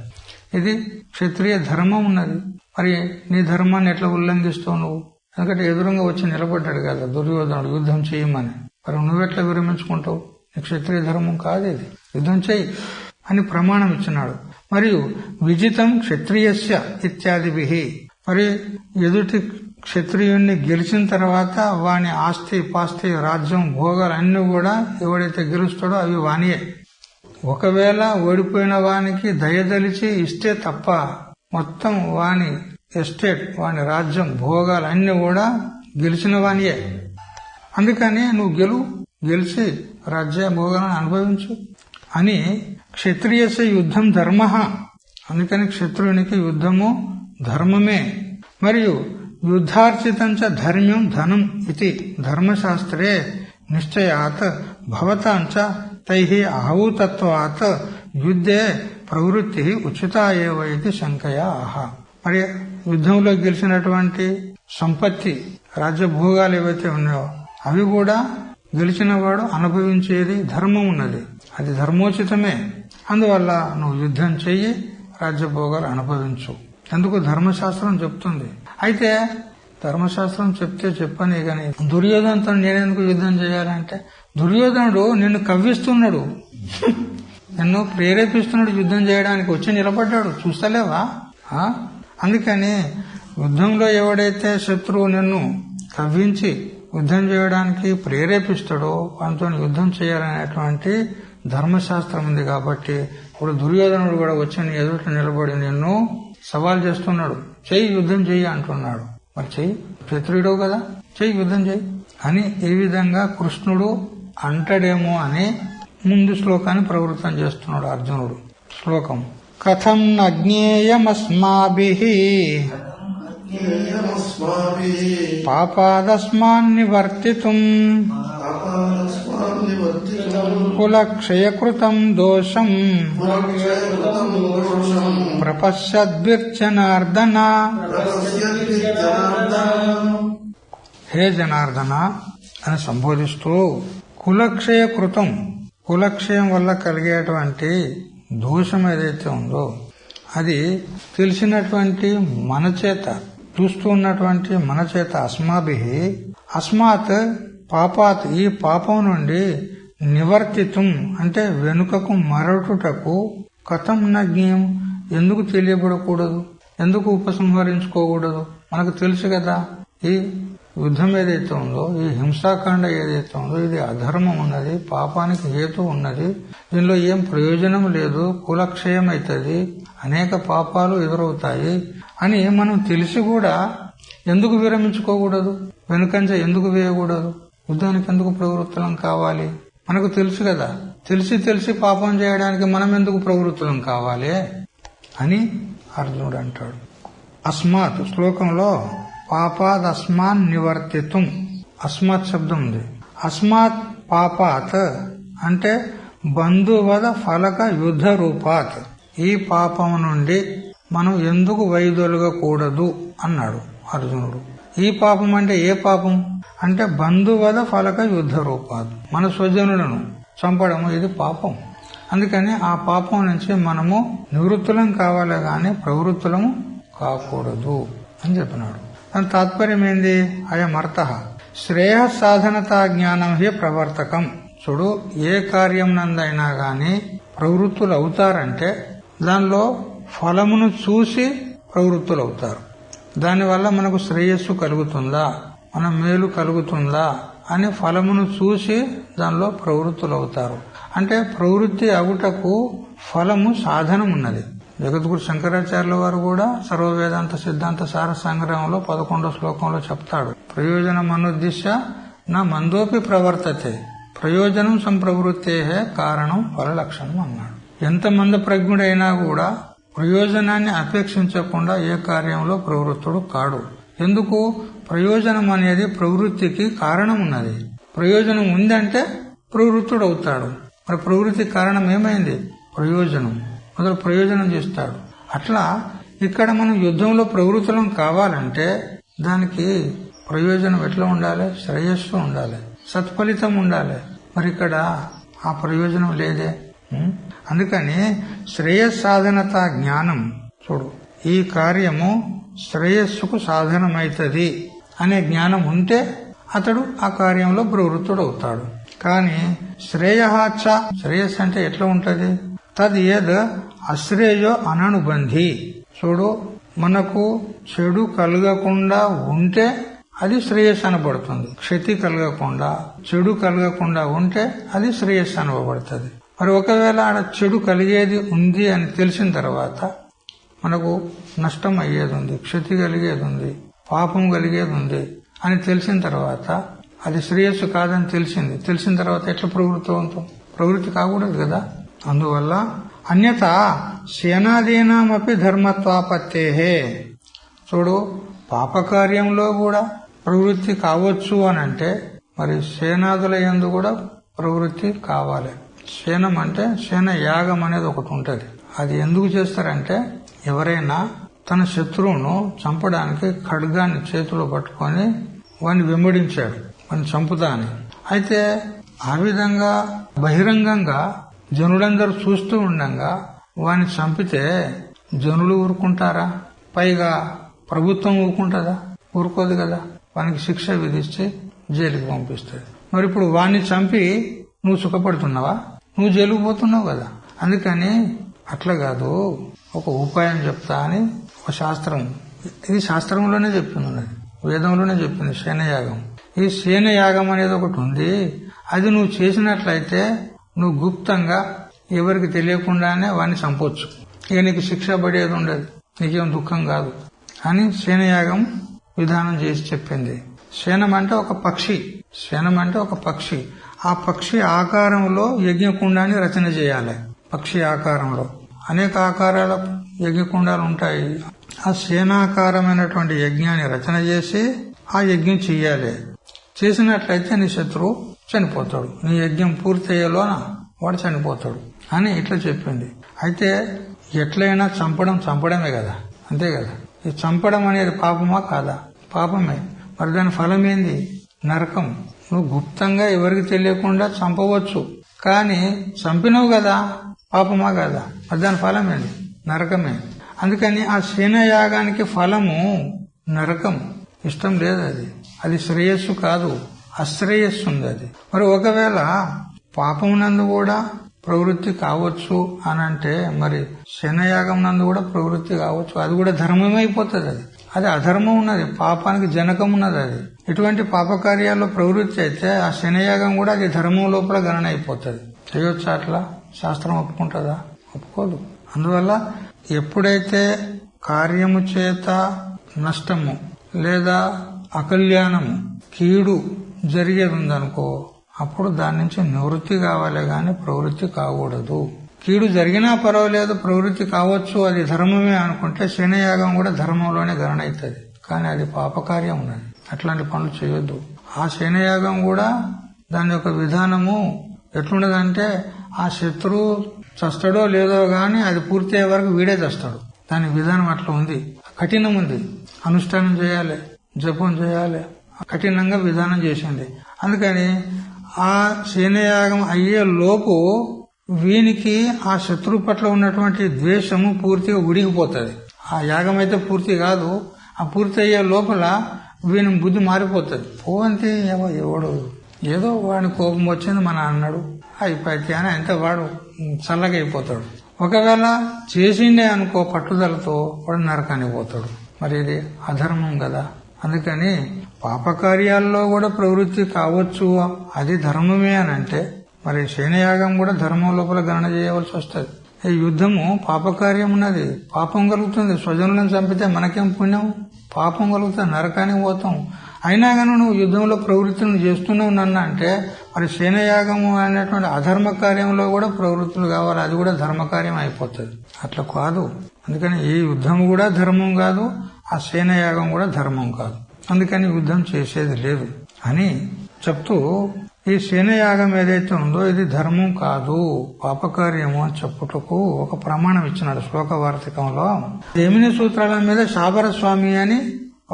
ఇది క్షత్రియ ధర్మం ఉన్నది. మరి నీ ధర్మాన్ని ఎట్లా ఉల్లంఘిస్తావు నువ్వు? ఎందుకంటే ఎదురుగా వచ్చి నిలబడ్డాడు కదా దుర్యోధనుడు యుద్ధం చేయమని, మరి నువ్వెట్లా విరమించుకుంటావు? నీ క్షత్రియ ధర్మం కాదు ఇది, యుద్ధం చెయ్యి అని ప్రమాణం ఇచ్చినాడు. మరియు విజితం క్షత్రియస్య ఇత్యాదిభి, మరి ఎదుటి క్షత్రియుణ్ణి గెలిచిన తర్వాత వాని ఆస్తి పాస్తి రాజ్యం భోగాలు అన్ని కూడా ఎవడైతే గెలుస్తాడో అవి వానియే. ఒకవేళ ఓడిపోయిన వానికి దయదలిచి ఇస్తే తప్ప మొత్తం వాని ఎస్టేట్, వాని రాజ్యం భోగాలు అన్ని కూడా గెలిచిన వానియే. అందుకని నువ్వు గెలిచి రాజ్య భోగాలను అనుభవించు అని. క్షత్రియస యుద్ధం ధర్మ, అందుకని క్షత్రునికి యుద్ధము ధర్మమే. మరియు యుద్ధార్చితం చ ధర్మ్యం ధనం ఇది ధర్మశాస్త్రే నిశ్చయాత్ భవతాంచ తైః ఆహూతత్వాత్ యుద్ధే ప్రవృత్తి ఉచితా ఏవ ఇది శంకయా ఆహ. మరి యుద్ధంలో గెలిచినటువంటి సంపత్తి రాజ్యభోగాలు ఏవైతే ఉన్నాయో అవి కూడా గెలిచిన వాడు అనుభవించేది ధర్మం ఉన్నది, అది ధర్మోచితమే. అందువల్ల నువ్వు యుద్ధం చెయ్యి, రాజ్యభోగాలు అనుభవించు. అందుకు ధర్మశాస్త్రం చెప్తుంది. అయితే ధర్మశాస్త్రం చెప్తే చెప్పని గాని దుర్యోధనతో నేనెందుకు యుద్ధం చేయాలంటే, దుర్యోధనుడు నిన్ను కవ్విస్తున్నాడు. నిన్ను ప్రేరేపిస్తున్నాడు యుద్ధం చేయడానికి. వచ్చి నిలబడ్డాడు, చూస్తలేవా? అందుకని యుద్ధంలో ఎవడైతే శత్రువు నిన్ను కవ్వించి యుద్ధం చేయడానికి ప్రేరేపిస్తాడో వాటితో యుద్ధం చేయాలనేటువంటి ధర్మశాస్త్రం ఉంది. కాబట్టి ఇప్పుడు దుర్యోధనుడు కూడా వచ్చి నీ ఎదుట నిలబడి నిన్ను సవాల్ చేస్తున్నాడు. చెయ్యి, యుద్ధం చెయ్యి అంటున్నాడు. మరి చెయ్యి, క్షత్రియుడు కదా, చెయ్యి, యుద్ధం చెయ్యి అని ఈ విధంగా కృష్ణుడు అంటాడేమో అని ముందు శ్లోకాన్ని ప్రవృత్తం చేస్తున్నాడు అర్జునుడు. శ్లోకం: కథం నజ్ఞేయమస్మాభిః పాపాదస్మాన్ నివర్తితుం కులక్షయకృతం దోషం ప్రపశ్యద్భిర్జనార్దన. హే జనార్దన అని సంబోధిస్తూ కులక్షయకృతం, కులక్షయం వల్ల కలిగేటువంటి దోషం ఏదైతే ఉందో అది తెలిసినటువంటి మన చేత, చూస్తూ ఉన్నటువంటి మన చేత అస్మాభిః అస్మాత్ పాపాత్ ఈ పాపం నుండి నివర్తితం అంటే వెనుకకు మరటుటకు కథం నజ్ఞేయం ఎందుకు తెలియబడకూడదు, ఎందుకు ఉపసంహరించుకోకూడదు? మనకు తెలుసు కదా ఈ యుద్ధం ఏదైతే ఉందో, ఈ హింసాకాండ ఏదైతే ఉందో ఇది అధర్మం ఉన్నది, పాపానికి హేతు ఉన్నది, దీనిలో ఏం ప్రయోజనం లేదు, కులక్షయం అవుతుంది, అనేక పాపాలు ఎదురవుతాయి అని మనం తెలిసి కూడా ఎందుకు విరమించుకోకూడదు? వెనుకంజ ఎందుకు వేయకూడదు? యుద్ధానికి ఎందుకు ప్రవృత్తులం కావాలి? మనకు తెలుసు కదా, తెలిసి పాపం చేయడానికి మనం ఎందుకు ప్రవృత్తులం కావాలి అని అర్జునుడు అంటాడు. అస్మాత్ శ్లోకంలో పాపాద్ అస్మాన్ నివర్తితుం అస్మాత్ శబ్దం ఉంది. అస్మాత్ పాపాత్ అంటే బంధువద ఫలక యుద్ధ రూపాత్ ఈ పాపం నుండి మనం ఎందుకు వైదొలగకూడదు అన్నాడు అర్జునుడు. ఈ పాపం అంటే ఏ పాపం అంటే బంధువద ఫలక యుద్ధ రూపాత్, మన స్వజనులను చంపడము ఇది పాపం. అందుకని ఆ పాపం నుంచి మనము నివృత్తులం కావాలి గాని ప్రవృత్తులము కాకూడదు అని చెప్పినాడు. దాని తాత్పర్యం ఏంది? అయమర్థ శ్రేయ సాధనతా జ్ఞానం హి ప్రవర్తకం. చూడు, ఏ కార్యం నందైనా గాని ప్రవృత్తులు అవుతారంటే దానిలో ఫలమును చూసి ప్రవృత్తులు అవుతారు. దానివల్ల మనకు శ్రేయస్సు కలుగుతుందా, మన మేలు కలుగుతుందా అని ఫలమును చూసి దానిలో ప్రవృత్తులు అవుతారు. అంటే ప్రవృత్తి అవుటకు ఫలము సాధనం ఉన్నది. జగద్గురు శంకరాచార్యుల వారు కూడా సర్వవేదాంత సిద్ధాంత సార సంగ్రహంలో 11వ శ్లోకంలో చెప్తాడు, ప్రయోజనం అనుద్దిశ్య నా మందోపి ప్రవర్తతే ప్రయోజనం సంప్రవృత్తే కారణం ఫల లక్షణం అన్నాడు. ఎంత మంద ప్రజ్ఞుడైనా కూడా ప్రయోజనాన్ని అపేక్షించకుండా ఏ కార్యంలో ప్రవృత్తుడు కాడు. ఎందుకు? ప్రయోజనం అనేది ప్రవృత్తికి కారణం ఉన్నది. ప్రయోజనం ఉందంటే ప్రవృత్తుడు అవుతాడు. మరి ప్రవృత్తి కారణం ఏమైంది? ప్రయోజనం. మొదలు ప్రయోజనం చేస్తాడు. అట్లా ఇక్కడ మనం యుద్ధంలో ప్రవృత్తులం కావాలంటే దానికి ప్రయోజనం ఎట్లా ఉండాలి? శ్రేయస్సు ఉండాలి, సత్ఫలితం ఉండాలి. మరి ఇక్కడ ఆ ప్రయోజనం లేదే. అందుకని శ్రేయస్సాధనత జ్ఞానం, చూడు ఈ కార్యము శ్రేయస్సుకు సాధనమైతది అనే జ్ఞానం ఉంటే అతడు ఆ కార్యంలో ప్రవృత్తుడు అవుతాడు. కానీ శ్రేయహాచ, శ్రేయస్ అంటే ఎట్లా ఉంటది? తద్ యద్ అశ్రేయో అననుబంధి. చూడు, మనకు చెడు కలగకుండా ఉంటే అది శ్రేయస్ అనబడుతుంది. క్షతి కలగకుండా, చెడు కలగకుండా ఉంటే అది శ్రేయస్ అనబడుతుంది. మరి ఒకవేళ ఆడ చెడు కలిగేది ఉంది అని తెలిసిన తర్వాత మనకు నష్టం అయ్యేది ఉంది, క్షతి కలిగేది ఉంది, పాపం కలిగేది ఉంది అని తెలిసిన తర్వాత అది శ్రేయస్సు కాదని తెలిసిన తర్వాత ఎట్లా ప్రవృత్తి కాకూడదు కదా. అందువల్ల అన్యత సేనాదీనామపి ధర్మత్వాపత్తేహే. చూడు, పాపకార్యంలో కూడా ప్రవృత్తి కావచ్చు అని అంటే మరి సేనాదుల యందు కూడా ప్రవృత్తి కావాలి. సేనం అంటే సేన యాగం అనేది ఒకటి ఉంటది. అది ఎందుకు చేస్తారంటే ఎవరైనా తన శత్రువును చంపడానికి ఖడ్గాన్ని చేతిలో పట్టుకొని వాడిని వెంబడించాడు, వాడిని చంపుతా అని. అయితే ఆ విధంగా బహిరంగంగా జనులందరూ చూస్తూ ఉండగా వాడిని చంపితే జనులు ఊరుకుంటారా? పైగా ప్రభుత్వం ఊరుకుంటుందా? ఊరుకోదు కదా. వానికి శిక్ష విధిస్తే జైలుకి పంపిస్తుంది. మరి ఇప్పుడు వాడిని చంపి నువ్వు సుఖపడుతున్నావా? నువ్వు జైలుకు పోతున్నావు కదా. అందుకని అట్లా కాదు, ఒక ఉపాయం చెప్తా అని ఒక శాస్త్రం, ఇది శాస్త్రంలోనే చెప్పింది, వేదంలోనే చెప్పింది శయనయాగం. ఈ శయనయాగం అనేది ఒకటి ఉంది, అది నువ్వు చేసినట్లయితే నువ్వు గుప్తంగా ఎవరికి తెలియకుండానే వాడిని చంపొచ్చు, ఇక నీకు శిక్ష పడేది ఉండదు, నీకేం దుఃఖం కాదు అని శయనయాగం విధానం చేసి చెప్పింది. శయనం అంటే ఒక పక్షి, శయనం అంటే ఒక పక్షి, ఆ పక్షి ఆకారంలో యజ్ఞకుండాన్ని రచన చేయాలి. పక్షి ఆకారంలో అనేక ఆకారాల యజ్ఞకుండాలు ఉంటాయి. ఆ శయనాకారమైనటువంటి యజ్ఞాన్ని రచన చేసి ఆ యజ్ఞం చెయ్యాలి. చేసినట్లయితే నీ శత్రువు చనిపోతాడు, నీ యజ్ఞం పూర్తి అయ్యేలోన వాడు చనిపోతాడు అని ఇట్లా చెప్పింది. అయితే ఎట్లయినా చంపడమే కదా, అంతే కదా. ఈ చంపడం అనేది పాపమా కాదా? పాపమే. మరి దాని ఫలం ఏంది? నరకం. నువ్వు గుప్తంగా ఎవరికి తెలియకుండా చంపవచ్చు, కానీ చంపినవు కదా, పాపమా కదా? మరి దాని ఫలం ఏంది? నరకమే. అందుకని ఆ శయనయాగానికి ఫలము నరకం. ఇష్టం లేదు అది, అది శ్రేయస్సు కాదు, అశ్రేయస్సు ఉంది అది. మరి ఒకవేళ పాపం నందు కూడా ప్రవృత్తి కావచ్చు అని అంటే మరి శయనయాగం నందు కూడా ప్రవృత్తి కావచ్చు, అది కూడా ధర్మమైపోతుంది. అది అధర్మం ఉన్నది, పాపానికి జనకం ఉన్నది. అది ఇటువంటి పాపకార్యాల్లో ప్రవృత్తి అయితే ఆ శయనయాగం కూడా అది ధర్మం లోపల గణన అయిపోతుంది. చేయొచ్చు అట్లా? శాస్త్రం ఒప్పుకుంటుందా? ఒప్పుకోదు. అందువల్ల ఎప్పుడైతే కార్యము చేత నష్టము లేదా అకల్యాణము, కీడు జరిగేది ఉందనుకో, అప్పుడు దాని నుంచి నివృత్తి కావాలి గాని ప్రవృత్తి కాకూడదు. కీడు జరిగినా పర్వాలేదు, ప్రవృత్తి కావచ్చు, అది ధర్మమే అనుకుంటే శయనయాగం కూడా ధర్మంలోనే గణన అవుతుంది. కానీ అది పాపకార్యం ఉన్నది, అట్లాంటి పనులు చేయొద్దు. ఆ శయనయాగం కూడా దాని యొక్క విధానము ఎట్లున్నదంటే, ఆ శత్రువు చస్తాడో లేదో గాని అది పూర్తి అయ్యే వరకు వీడే చస్తాడు. దాని విధానం అట్లా ఉంది, కఠినం ఉంది. అనుష్ఠానం చేయాలి, జపం చేయాలి, కఠినంగా విధానం చేసింది. అందుకని ఆ శయనయాగం అయ్యే లోపు వీనికి ఆ శత్రువు పట్ల ఉన్నటువంటి ద్వేషము పూర్తిగా ఉడిగిపోతుంది. ఆ యాగం అయితే పూర్తి కాదు, ఆ పూర్తి అయ్యే లోపల వీని బుద్ధి మారిపోతుంది. పోవంతే ఎవడు ఏదో వాడిని కోపం వచ్చింది మన అన్నాడు అయిపోయి అని అంతే వాడు చల్లగా అయిపోతాడు. ఒకవేళ చేసిండే అనుకో పట్టుదలతో వాడు నరకానికి పోతాడు. మరి ఇది అధర్మం కదా. అందుకని పాపకార్యాల్లో కూడా ప్రవృత్తి కావచ్చు, అది ధర్మమే అని అంటే మరి శయనయాగం కూడా ధర్మం లోపల గణన చేయవలసి వస్తుంది. ఈ యుద్ధము పాపకార్యం ఉన్నది, పాపం కలుగుతుంది. స్వజనులను చంపితే మనకేం పుణ్యం? పాపం కలుగుతుంది, నరకానికి పోతాం. అయినా కానీ నువ్వు యుద్ధంలో ప్రవృత్తులను చేస్తున్నావు నన్ను అంటే మరి శయనయాగము అనేటువంటి అధర్మ కార్యంలో కూడా ప్రవృత్తులు కావాలి, అది కూడా ధర్మకార్యం అయిపోతుంది. అట్లా కాదు. అందుకని ఈ యుద్ధం కూడా ధర్మం కాదు, ఆ శయనయాగం కూడా ధర్మం కాదు. అందుకని యుద్ధం చేసేది లేదు అని చెప్తూ ఈ శయనయాగం ఏదైతే ఉందో ఇది ధర్మం కాదు, పాపకార్యము అని చెప్పుటకు ఒక ప్రమాణం ఇచ్చినాడు శ్లోక వార్తికంలో. జైమిని సూత్రాల మీద శాబర స్వామి అని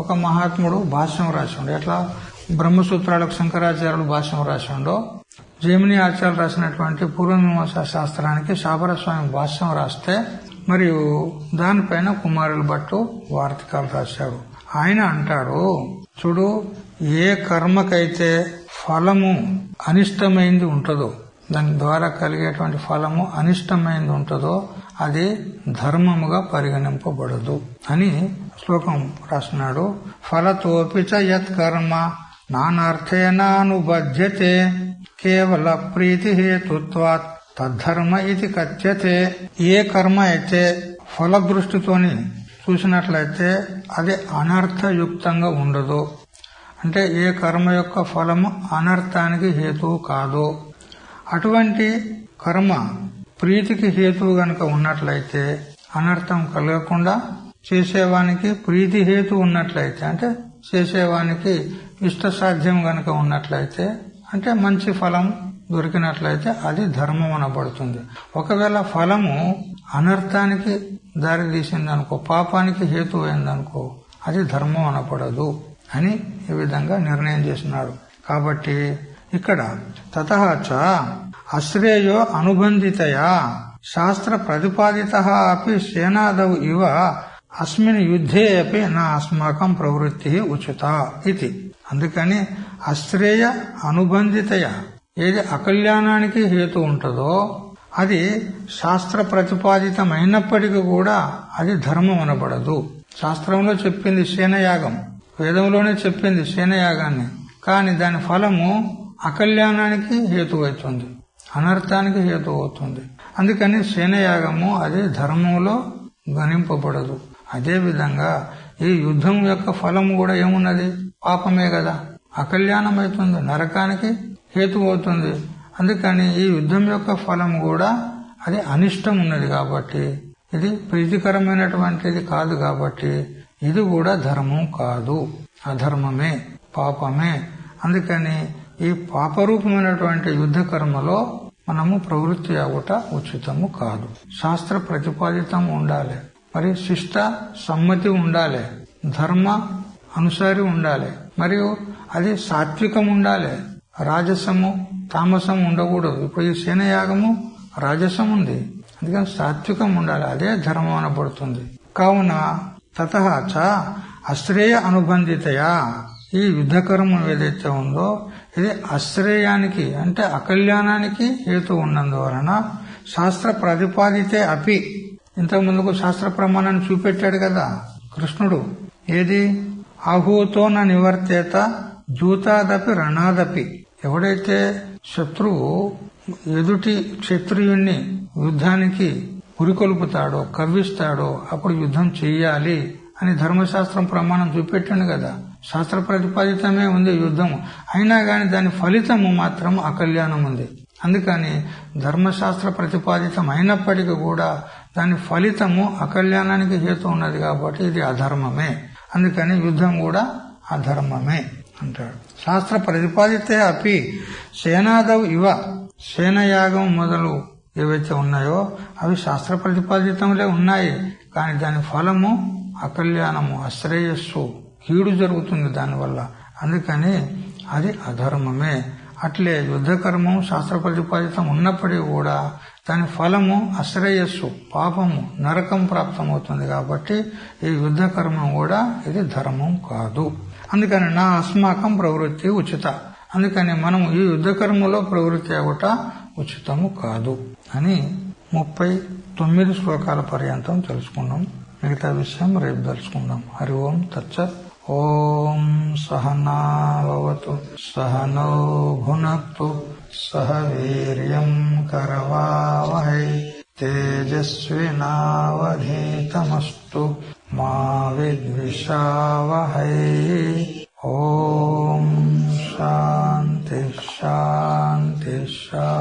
ఒక మహాత్ముడు భాష్యం రాసిండు. ఎట్లా బ్రహ్మసూత్రాలకు శంకరాచార్యుడు భాష్యం రాసిండో, జైమిని ఆచార్యులు రాసినటువంటి పూర్వమీమాంసా శాస్త్రానికి శాబర స్వామి భాష్యం రాస్తే మరియు దానిపైన కుమారుల భట్టు వార్తికాలు రాశాడు. ఆయన అంటాడు, చూడు, ఏ కర్మకైతే ఫలము అనిష్టమైంది ఉంటుందో, దాని ద్వారా కలిగేటువంటి ఫలము అనిష్టమైంది ఉంటుందో అది ధర్మముగా పరిగణింపబడదు అని శ్లోకం రాస్తున్నాడు. ఫలతోపి చ యత్ కర్మ నానార్థేనానుబధ్యతే కేవల ప్రీతి హేతుత్వాత్ తద్ధర్మ ఇది కథ్యతే. ఏ కర్మ అయితే ఫల దృష్టితోని చూసినట్లయితే అది అనర్థయుక్తంగా ఉండదు, అంటే ఏ కర్మ యొక్క ఫలము అనర్థానికి హేతువు కాదు, అటువంటి కర్మ ప్రీతికి హేతువు గనక ఉన్నట్లయితే, అనర్థం కలగకుండా చేసేవానికి ప్రీతి హేతు ఉన్నట్లయితే, అంటే చేసేవానికి ఇష్టసాధ్యం గనక ఉన్నట్లయితే, అంటే మంచి ఫలం దొరికినట్లయితే అది ధర్మం అనబడుతుంది. ఒకవేళ ఫలము అనర్థానికి దారి తీసిందనుకో, పాపానికి హేతు అయిందనుకో, అది ధర్మం అనపడదు అని ఈ విధంగా నిర్ణయం చేసినాడు. కాబట్టి ఇక్కడ తతః చ అశ్రేయో అనుబంధితయా శాస్త్ర ప్రతిపాదితః అపి సేనాదౌ ఇవ అస్మిన్ యుద్ధే అపి నా అస్మాకం ప్రవృత్తి ఉచిత ఇది. అందుకని అశ్రేయ అనుబంధితయ, ఏది అకల్యాణానికి హేతు ఉంటుందో అది శాస్త్ర ప్రతిపాదితమైనప్పటికీ కూడా అది ధర్మం అనబడదు. శాస్త్రంలో చెప్పింది సేనయాగం, వేదంలోనే చెప్పింది సేనయాగాన్ని, కానీ దాని ఫలము అకల్యాణానికి హేతు అవుతుంది, అనర్థానికి హేతు అవుతుంది. అందుకని సేనయాగము అది ధర్మంలో గణింపబడదు. అదే విధంగా ఈ యుద్ధం యొక్క ఫలము కూడా ఏమున్నది? పాపమే కదా, అకల్యాణం అవుతుంది, నరకానికి హేతు అవుతుంది. అందుకని ఈ యుద్ధం యొక్క ఫలం కూడా అది అనిష్టం ఉన్నది కాబట్టి, ఇది ప్రీతికరమైనటువంటిది కాదు కాబట్టి ఇది కూడా ధర్మం కాదు, అధర్మమే, పాపమే. అందుకని ఈ పాపరూపమైనటువంటి యుద్ధ కర్మలో మనము ప్రవృత్తి అగుట ఉచితము కాదు. శాస్త్ర ప్రతిపాదితం ఉండాలి, మరి శిష్ట సమ్మతి ఉండాలి, ధర్మ అనుసారి ఉండాలి, మరియు అది సాత్వికం ఉండాలి, రాజసము తామసం ఉండకూడదు. ఇప్పుడు ఈ సేనయాగము రాజసం ఉంది, అందుకని సాత్వికం ఉండాలి, అదే ధర్మం అనబడుతుంది. కావున తతః చ అశ్రేయ అనుబంధితయా, ఈ యుద్ధకర్మం ఏదైతే ఉందో ఇది అశ్రేయానికి అంటే అకల్యాణానికి హేతు ఉన్నందువలన శాస్త్ర ప్రతిపాదితే అపి, ఇంతకు ముందుకు శాస్త్ర ప్రమాణాన్ని చూపెట్టాడు కదా కృష్ణుడు. ఏది? ఆహూతో న నివర్తేత జూతాదపి రణాదపి. ఎవడైతే శత్రువు ఎదుటి క్షత్రియుణ్ణి యుద్ధానికి పురికొల్పుతాడో, కవ్విస్తాడో అప్పుడు యుద్ధం చెయ్యాలి అని ధర్మశాస్త్రం ప్రమాణం చూపెట్టాడు కదా. శాస్త్ర ప్రతిపాదితమే ఉంది యుద్ధం, అయినా గాని దాని ఫలితము మాత్రం అకల్యాణం ఉంది. అందుకని ధర్మశాస్త్ర ప్రతిపాదితం అయినప్పటికీ కూడా దాని ఫలితము అకల్యాణానికి హేతు ఉన్నది కాబట్టి ఇది అధర్మమే. అందుకని యుద్ధం కూడా అధర్మమే అంటాడు. శాస్త్ర ప్రతిపాదితే అపి సేనాదవ్ ఇవ, సేనయాగం మొదలు ఏవైతే ఉన్నాయో అవి శాస్త్ర ప్రతిపాదితంలో ఉన్నాయి, కానీ దాని ఫలము అకల్యాణము, అశ్రేయస్సు, కీడు జరుగుతుంది దానివల్ల. అందుకని అది అధర్మమే. అట్లే యుద్ధ కర్మం శాస్త్ర ప్రతిపాదితం ఉన్నప్పటికీ కూడా దాని ఫలము అశ్రేయస్సు, పాపము, నరకం ప్రాప్తమవుతుంది కాబట్టి ఈ యుద్ధ కర్మం కూడా ఇది ధర్మం కాదు. అందుకని నా అస్మాకం ప్రవృత్తి ఉచిత, అందుకని మనం ఈ యుద్ధ కర్మలో ప్రవృత్తి అగుట ఉచితము కాదు అని 39 శ్లోకాల పర్యంతం తెలుసుకున్నాం. మిగతా విషయం రేపు తెలుసుకుందాం. హరి ఓం తత్సత్. ఓం సహనా భవతు సహనౌ భునక్తు సహ వీర్యం కరవావహై తేజస్వినావధీతమస్తు మా విద్విషావహై. ఓం శాంతి శాంతి శాంతి.